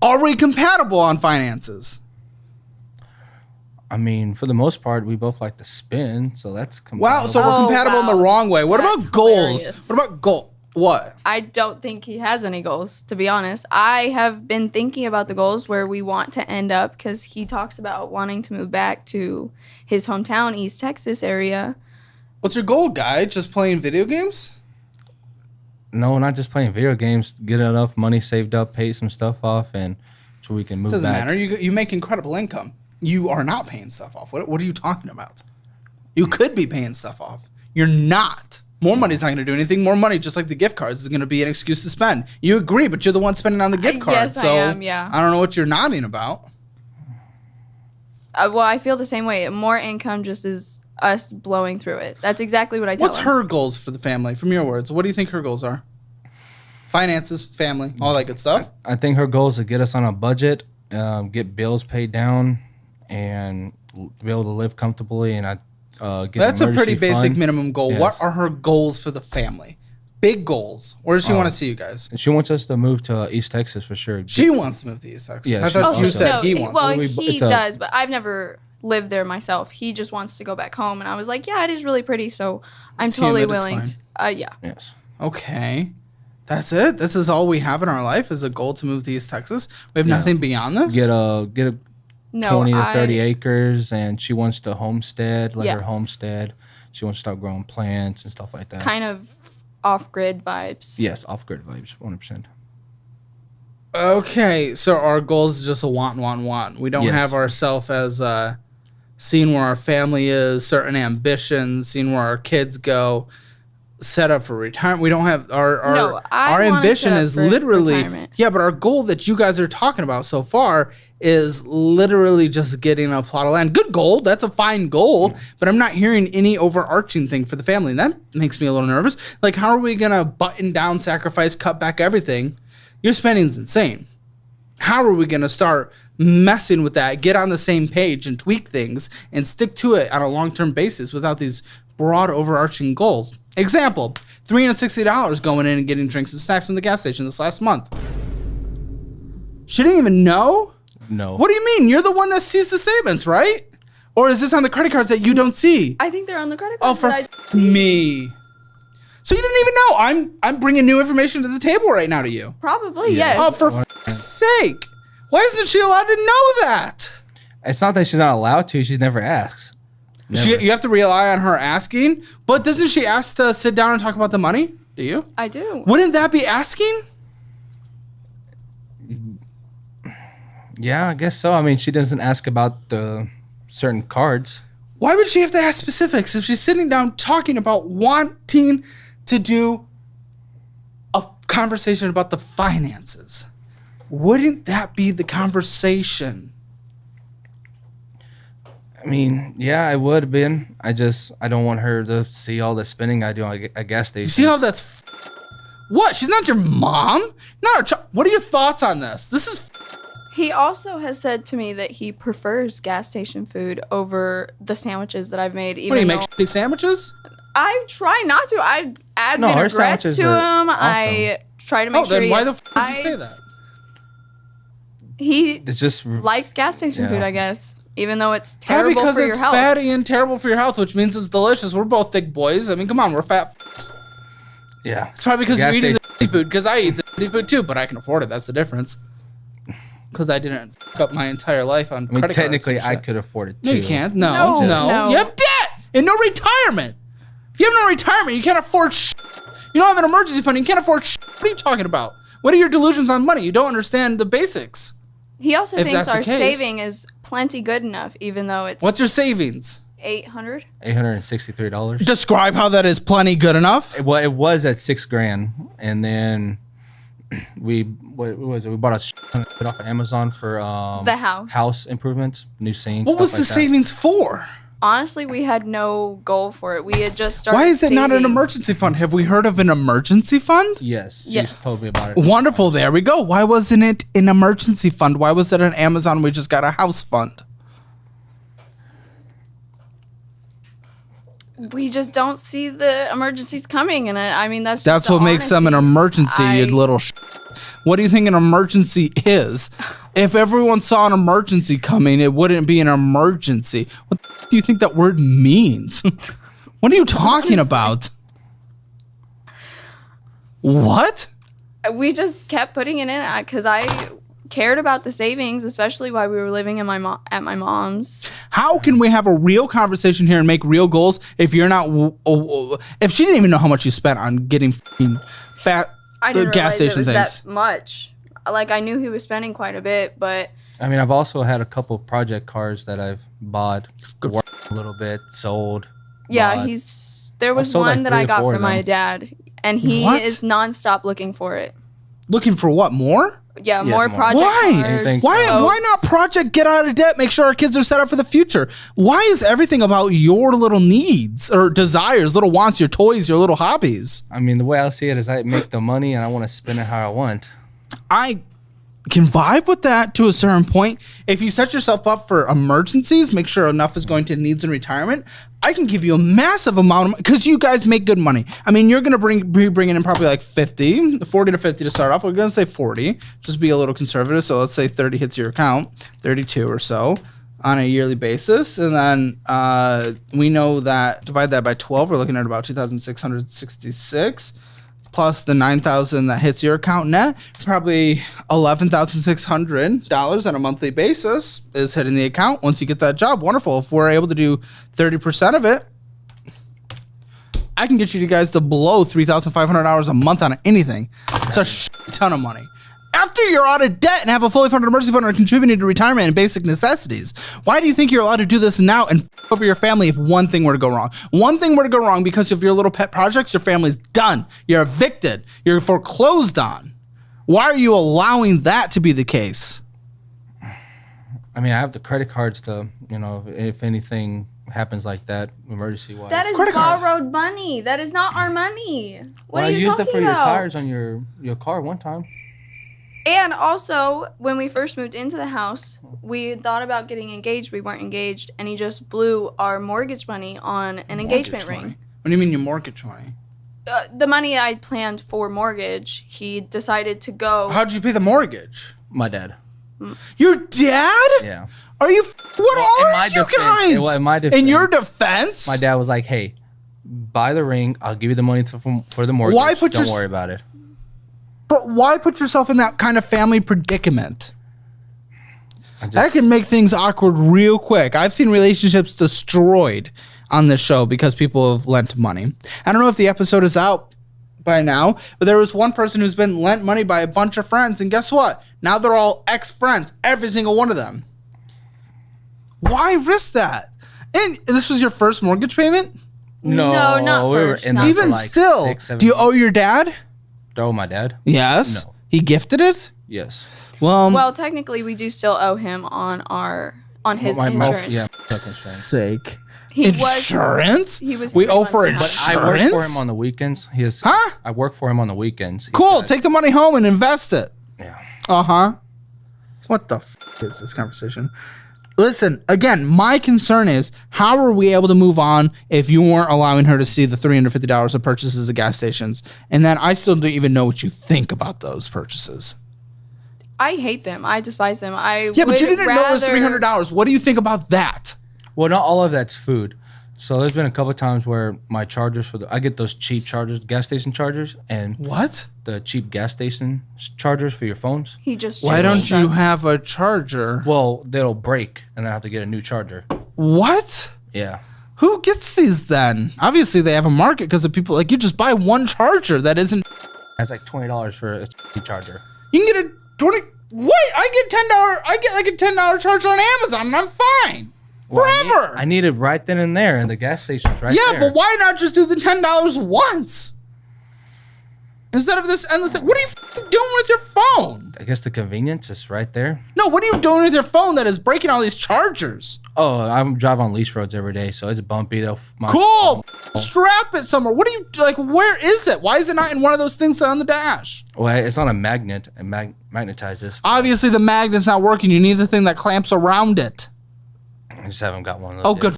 Are we compatible on finances? I mean, for the most part, we both like to spin, so that's compatible. Wow, so we're compatible in the wrong way. What That's about goals? hilarious. What about goal? What? I don't think he has any goals, to be honest. I have been thinking about the goals where we want to end up because he talks about wanting to move back to his hometown, East Texas area. What's your goal, guy? Just playing video games? No, not just playing video games. Get enough money saved up, pay some stuff off, and so we can move Doesn't back. matter. You make incredible income. You are not paying stuff off. What are you talking about? You could be paying stuff off. You're not. More money's not going to do anything. More money, just like the gift cards, is going to be an excuse to spend. You agree, but you're the one spending on the gift card. Yes, so I am, yeah. I don't know what you're nodding about. Well, I feel the same way. More income just is us blowing through it. That's exactly what I tell What's him. her goals for the family? From your words, what do you think her goals are? Finances, family, all that good stuff? I think her goal is to get us on a budget, get bills paid down, and be able to live comfortably. And get That's a pretty emergency basic fund. minimum goal. Yes. What are her goals for the family? Big goals. Where does she want to see you guys? And she wants us to move to East Texas for sure. She wants to move to East Texas. Yeah, I she thought wants you to. said he wants Well, to. he does, but I've never lived there myself. He just wants to go back home, and I was like, yeah, it is really pretty, so I'm totally humid, it's willing. fine. Yeah. Yes. Okay. That's it? This is all we have in our life is a goal to move to East Texas? We have nothing beyond this? Get a No, 20 to 30 acres, and she wants to homestead, like Yeah. her homestead. She wants to start growing plants and stuff like that. Kind of off-grid vibes. Yes, off-grid vibes, 100%. Okay, so our goal is just a want. We don't Yes. have ourselves as seeing where our family is, certain ambitions, seeing where our kids go, set up for retirement. We don't have our I wanna ambition set up is for literally retirement. but our goal that you guys are talking about so far is literally just getting a plot of land. Good goal, that's a fine goal, but I'm not hearing any overarching thing for the family, and that makes me a little nervous. Like, how are we gonna button down, sacrifice, cut back everything? Your spending's insane. How are we gonna start messing with that, get on the same page and tweak things and stick to it on a long-term basis without these broad overarching goals? Example, $360 going in and getting drinks and snacks from the gas station this last month. She didn't even know? No. What do you mean? You're the one that sees the statements, right? Or is this on the credit cards that you don't see? I think they're on the credit Oh, card. for me. So you didn't even know. I'm bringing new information to the table right now to you. Probably, Yeah. yes. Oh, for sake. Why isn't she allowed to know that? It's not that she's not allowed to. She never asks. Never. You have to rely on her asking, but doesn't she ask to sit down and talk about the money? Do you? I do. Wouldn't that be asking? Yeah, I guess so. I mean, she doesn't ask about the certain cards. Why would she have to ask specifics if she's sitting down talking about wanting to do a conversation about the finances? Wouldn't that be the conversation? I mean, yeah, it would have been. I don't want her to see all the spending I do at gas stations. You see how that's what? She's not your mom? Not her what are your thoughts on this? This is He also has said to me that he prefers gas station food over the sandwiches that I've made. Even what do you though make shitty sandwiches? I try not to. I add No, our vinaigrettes sandwiches to are him. I try to make sure then he why the has did you say sides. that? He It's just likes gas station Yeah. food, I guess, even though it's Probably terrible because for it's your health. fatty and terrible for your health, which means it's delicious. We're both thick boys. I mean, come on, we're fat f***s. yeah. It's probably because you're Gas eating the station- shitty food, because I eat the shitty food too, but I can afford it. That's the difference. Because I didn't fuck up my entire life on I mean, credit technically, cards and I shit. could afford it too. No, you can't. No. No. You have debt and no retirement. If you have no retirement, you can't afford shit. You don't have an emergency fund, you can't afford shit. What are you talking about? What are your delusions on money? You don't understand the basics. He also If thinks that's the our case- saving is plenty good enough, even though it's What's your savings? 800. $863. Describe how that is plenty good enough. Well, it was at $6,000, and then we what was it? We bought a shit off of Amazon for The house improvements, new sinks. What stuff was like the that. savings for? Honestly, we had no goal for it. We had just started. Why is it not an saving. emergency fund? Have we heard of an emergency fund? Yes, Yes. she's told me about it. Wonderful. There we go. Why wasn't it an emergency fund? Why was it an Amazon? We just got a house fund. we just don't see the emergencies coming, and I mean that's That's just what makes them an emergency, you little What do you think an emergency is? If everyone saw an emergency coming, it wouldn't be an emergency. What do you think that word means? What are you talking about? What? We just kept putting it in because I cared about the savings, especially while we were living in at my mom's. How can we have a real conversation here and make real goals if you're not? If she didn't even know how much you spent on getting fat I didn't gas realize station it was things. that much. Like I knew he was spending quite a bit, but I mean, I've also had a couple project cars that I've bought, worked a little bit, sold. yeah, bought. there was sold, one like, that 3 I or got 4 from of my them. dad, and he What? is nonstop looking for it. Looking for what more? Yeah, Yes, more more. project Why? cars. Anything- Why not project get out of debt, make sure our kids are set up for the future? Why is everything about your little needs or desires, little wants, your toys, your little hobbies? I mean, the way I see it is I make the money and I want to spend it how I want. I can vibe with that to a certain point. If you set yourself up for emergencies, make sure enough is going to needs and retirement. I can give you a massive amount of money because you guys make good money. I mean, you're going to be bringing in probably like 40 to 50 to start off. We're going to say 40, just be a little conservative. So let's say 30 hits your account, 32 or so on a yearly basis. And then we know that divide that by 12, we're looking at about 2,666. Plus the $9,000 that hits your account net, probably $11,600 on a monthly basis is hitting the account once you get that job. Wonderful. If we're able to do 30% of it, I can get you guys to blow $3,500 a month on anything. It's a ton of money. After you're out of debt and have a fully funded emergency fund or contributing to retirement and basic necessities, why do you think you're allowed to do this now and over your family if one thing were to go wrong? One thing were to go wrong because of your little pet projects, your family's done. You're evicted. You're foreclosed on. Why are you allowing that to be the case? I mean, I have the credit cards to, if anything happens like that, emergency-wise. That is Credit card. borrowed money. That is not our money. What Well, are you I used talking it for your about? tires on your car one time. And also, when we first moved into the house, we thought about getting engaged. We weren't engaged, and he just blew our mortgage money on an engagement Mortgage money? ring. What do you mean your mortgage money? The money I planned for mortgage, he decided to go. How'd you pay the mortgage? My dad. Your dad? Yeah. Are you? What in are my you defense- guys? well, in my In your defense, defense? My dad was like, "Hey, buy the ring. I'll give you the money for the mortgage. Why put Don't your- worry about it." But why put yourself in that kind of family predicament? That can make things awkward real quick. I've seen relationships destroyed on this show because people have lent money. I don't know if the episode is out by now, but there was one person who's been lent money by a bunch of friends, and guess what? Now they're all ex-friends, every single one of them. Why risk that? And this was your first mortgage payment? No, not we were first, in not there for Even like still, 6, 7 do you owe months. your dad? Oh, my dad? Yes. No. He gifted it? Yes. Well, technically, we do still owe him on his My insurance. yeah, health insurance. Sake. He Insurance? he was We 3 owe months for behind. insurance. I work for him on the weekends. Huh? I work for him on the weekends. He's Cool. got- Take the money home and invest it. Yeah. Uh-huh. What the is this conversation? Listen, again, my concern is how are we able to move on if you weren't allowing her to see the $350 of purchases at gas stations? And then I still don't even know what you think about those purchases. I hate them. I despise them. Yeah, but you didn't know it was $300. What do you think about that? Well, not all of that's food. So there's been a couple of times where my chargers I get those cheap chargers, gas station chargers, and What? the cheap gas station chargers for your phones. He just. Why changed don't you us. have a charger? Well, they'll break, and then I have to get a new charger. What? Yeah. Who gets these then? Obviously, they have a market because of people like you just buy one charger that isn't. That's like $20 for a cheap charger. You can get a 20. Wait, I get $10. I get like a $10 charger on Amazon, and I'm fine. Well, Forever. I need it right then and there in the gas stations, right Yeah, there. but why not just do the $10 once? Instead of this endless thing. What are you doing with your phone? I guess the convenience is right there. No, what are you doing with your phone that is breaking all these chargers? Oh, I drive on lease roads every day, so it's bumpy. Cool. Strap it somewhere. What are you, like, where is it? Why is it not in one of those things on the dash? Well, it's not a magnet. It magnetizes. Obviously, the magnet's not working. You need the thing that clamps around it. I just haven't got one of those Oh, yet. good.